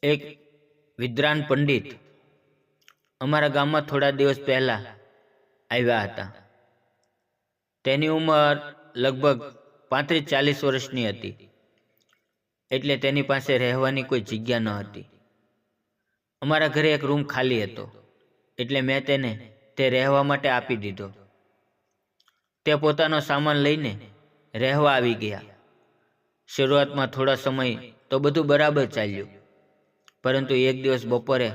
એક વિદ્વાન પંડિત અમારા ગામમાં થોડા દિવસ પહેલા આવ્યા હતા. તેની ઉંમર લગભગ 35-40 વર્ષની હતી. એટલે તેની પાસે રહેવાની કોઈ જગ્યા ન હતી. અમારા ઘરે એક રૂમ ખાલી હતો, એટલે મેં તેને તે રહેવા માટે આપી દીધો. તે પોતાનો સામાન લઈને રહેવા આવી ગયા. શરૂઆતમાં થોડા સમય તો બધું બરાબર ચાલ્યું, પરંતુ એક દિવસ બપોરે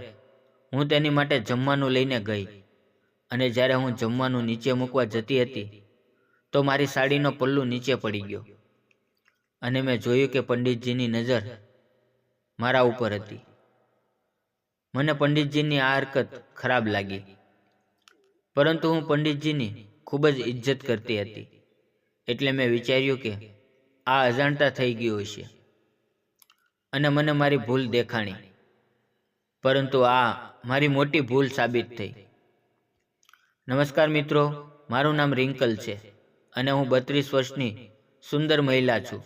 હું તેની માટે જમવાનું લઈને ગઈ, અને જ્યારે હું જમવાનું નીચે મૂકવા જતી હતી તો મારી સાડીનો પલ્લુ નીચે પડી ગયો, અને મેં જોયું કે પંડિતજીની નજર મારા ઉપર હતી. મને પંડિતજીની આ હરકત ખરાબ લાગી, પરંતુ હું પંડિતજીની ખૂબ જ ઇજ્જત કરતી હતી, એટલે મેં વિચાર્યું કે આ અજાણતા થઈ ગયું હશે અને મને મારી ભૂલ દેખાણી. પરંતુ આ મારી મોટી ભૂલ સાબિત થઈ. નમસ્કાર મિત્રો, મારું નામ રિંકલ છે અને હું 32 વર્ષની સુંદર મહિલા છું.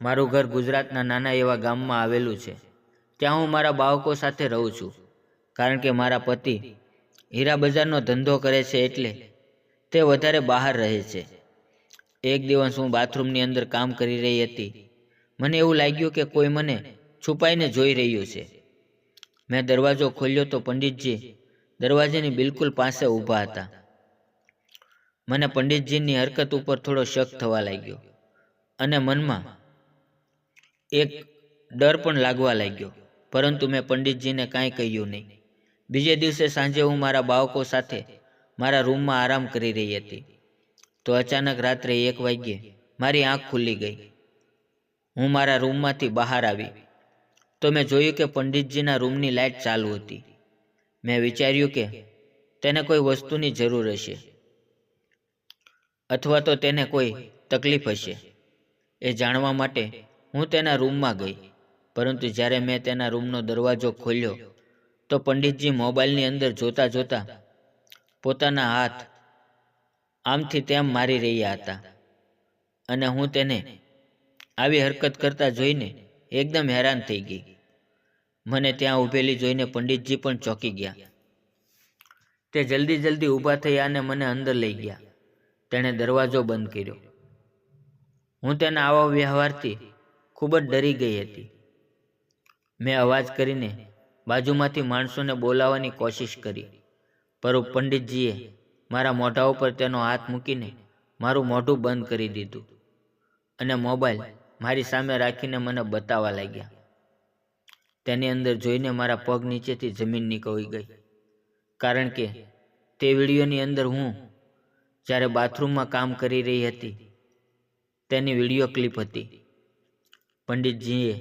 મારું ઘર ગુજરાતના નાના એવા ગામમાં આવેલું છે. ત્યાં હું મારા બાળકો સાથે રહું છું, કારણ કે મારા પતિ હીરા બજારનો ધંધો કરે છે, એટલે તે વધારે બહાર રહે છે. એક દિવસ હું બાથરૂમની અંદર કામ કરી રહી હતી. મને એવું લાગ્યું કે કોઈ મને છુપાઈને જોઈ રહ્યું છે. મેં દરવાજો ખોલ્યો તો પંડિતજી દરવાજાની બિલકુલ પાસે ઊભા હતા. મને પંડિતજીની હરકત ઉપર થોડો શક થવા લાગ્યો અને મનમાં એક ડર પણ લાગવા લાગ્યો, પરંતુ મેં પંડિતજીને કાંઈ કહ્યું નહીં. બીજે દિવસે સાંજે હું મારા બાળકો સાથે મારા રૂમમાં આરામ કરી રહી હતી, તો અચાનક રાત્રે 1 વાગ્યે મારી આંખ ખુલી ગઈ. હું મારા રૂમમાંથી બહાર આવી તો મેં જોયું કે પંડિતજીના રૂમની લાઇટ ચાલુ હતી. મેં વિચાર્યું કે તેને કોઈ વસ્તુની જરૂર હશે, અથવા તો તેને કોઈ તકલીફ હશે. એ જાણવા માટે હું તેના રૂમમાં ગઈ, પરંતુ જ્યારે મેં તેના રૂમનો દરવાજો ખોલ્યો તો પંડિતજી મોબાઈલની અંદર જોતા જોતા પોતાના હાથ આમથી તેમ મારી રહ્યા હતા, અને હું તેને આવી હરકત કરતા જોઈને એકદમ હેરાન થઈ ગઈ. મને ત્યાં ઊભેલી જોઈને પંડિતજી પણ ચોંકી ગયા. તે જલ્દી ઊભા થયા અને મને અંદર લઈ ગયા. તેણે દરવાજો બંધ કર્યો. હું તેના આવા વ્યવહારથી ખૂબ જ ડરી ગઈ હતી. મેં અવાજ કરીને બાજુમાંથી માણસોને બોલાવવાની કોશિશ કરી, પરંતુ પંડિતજીએ મારા મોઢા ઉપર તેનો હાથ મૂકીને મારું મોઢું બંધ કરી દીધું અને મોબાઈલ મારી સામે રાખીને મને બતાવવા લાગ્યા. તેની અંદર જોઈને મારા પગ નીચેથી જમીન નીકળી ગઈ, કારણ કે તે વિડીયોની અંદર હું જ્યારે બાથરૂમમાં કામ કરી રહી હતી તેની વિડીયો ક્લિપ હતી. પંડિતજીએ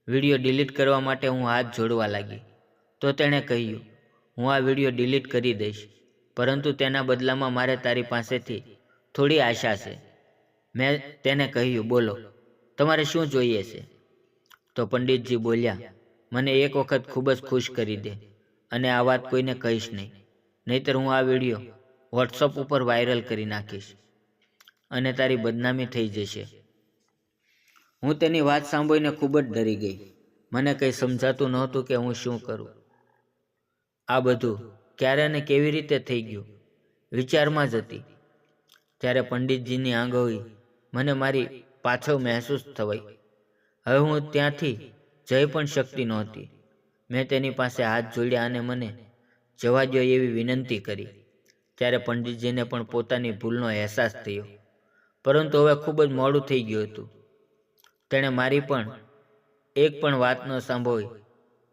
વિડીયો ડિલીટ કરવા માટે હું હાથ જોડવા લાગી તો તેણે કહ્યું, હું આ વિડીયો ડિલીટ કરી દઈશ, પરંતુ તેના બદલામાં મારે તારી પાસેથી થોડી આશા છે. મેં તેને કહ્યું, બોલો, તમારે શું જોઈએ છે? તો પંડિતજી બોલ્યા, મને એક વખત ખૂબ જ ખુશ કરી દે, અને આ વાત કોઈને કહીશ નહીં, નહીંતર હું આ વિડીયો વોટ્સઅપ ઉપર વાયરલ કરી નાખીશ અને તારી બદનામી થઈ જશે. હું તેની વાત સાંભળીને ખૂબ જ ડરી ગઈ. મને કંઈ સમજાતું નહોતું કે હું શું કરું. આ બધું ક્યારે અને કેવી રીતે થઈ ગયું વિચારમાં જ હતી. ત્યારે પંડિતજીની આંગળી મને મારી પાછળ મહેસૂસ થવાઈ. હવે હું ત્યાંથી જઈ પણ શકતી નહોતી. મેં તેની પાસે હાથ જોડ્યા અને મને જવા દો એવી વિનંતી કરી. ત્યારે પંડિતજીને પણ પોતાની ભૂલનો અહેસાસ થયો, પરંતુ હવે ખૂબ જ મોડું થઈ ગયું હતું. તેણે મારી પણ એક પણ વાત ન સાંભળી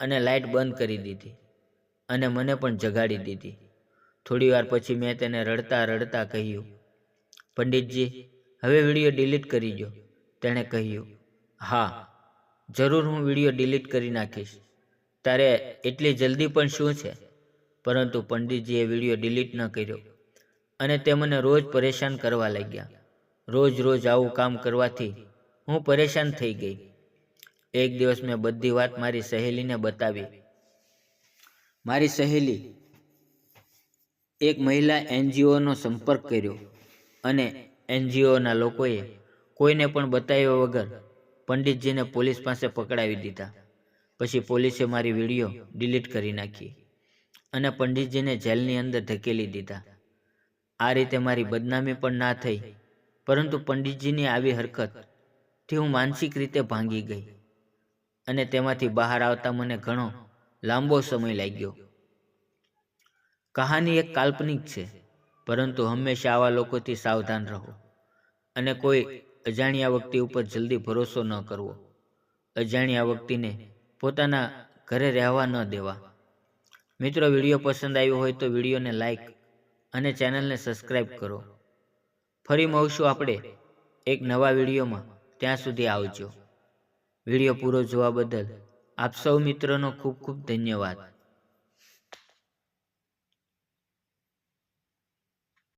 અને લાઇટ બંધ કરી દીધી અને મને પણ જગાડી દીધી. થોડી વાર પછી મેં તેને રડતા રડતા કહ્યું, પંડિતજી, હવે વિડીયો ડિલીટ કરી દો. તેણે કહ્યું, હા, જરૂર, હું વિડીયો ડિલીટ કરી નાખીશ. તારે એટલી જલ્દી પણ શું છે? પરંતુ પંડિતજીએ વિડીયો ડિલીટ ન કર્યો અને તે મને રોજ પરેશાન કરવા લાગ્યા. રોજ આવું કામ કરવાથી હું પરેશાન થઈ ગઈ. એક દિવસ મેં બધી વાત મારી સહેલીને બતાવી. મારી સહેલી એક મહિલા NGOનો સંપર્ક કર્યો અને NGOના લોકોએ કોઈને પણ બતાવ્યા વગર પંડિતજીને પોલીસ પાસે પકડાવી દીધા. પછી પોલીસે મારી વિડીયો ડિલીટ કરી નાખી અને પંડિતજીને જેલની અંદર ધકેલી દીધા. આ રીતે મારી બદનામી પણ ના થઈ, પરંતુ પંડિતજીની આવી હરકતથી હું માનસિક રીતે ભાંગી ગઈ અને તેમાંથી બહાર આવતા મને ઘણો લાંબો સમય લાગ્યો. કહાની એક કાલ્પનિક છે, પરંતુ હંમેશા આવા લોકોથી સાવધાન રહો અને કોઈ અજાણ્યા વ્યક્તિ ઉપર જલ્દી ભરોસો ન કરવો. અજાણ્યા વ્યક્તિને પોતાના ઘરે રહેવા ન દેવા. મિત્રો, વિડીયો પસંદ આવ્યો હોય તો વિડીયોને લાઈક અને ચેનલને સબસ્ક્રાઈબ કરો. ફરી મળશું આપણે એક નવા વિડીયોમાં. ત્યાં સુધી આવજો. વિડીયો પૂરો જોવા બદલ આપ સૌ મિત્રોનો ખૂબ ખૂબ ધન્યવાદ.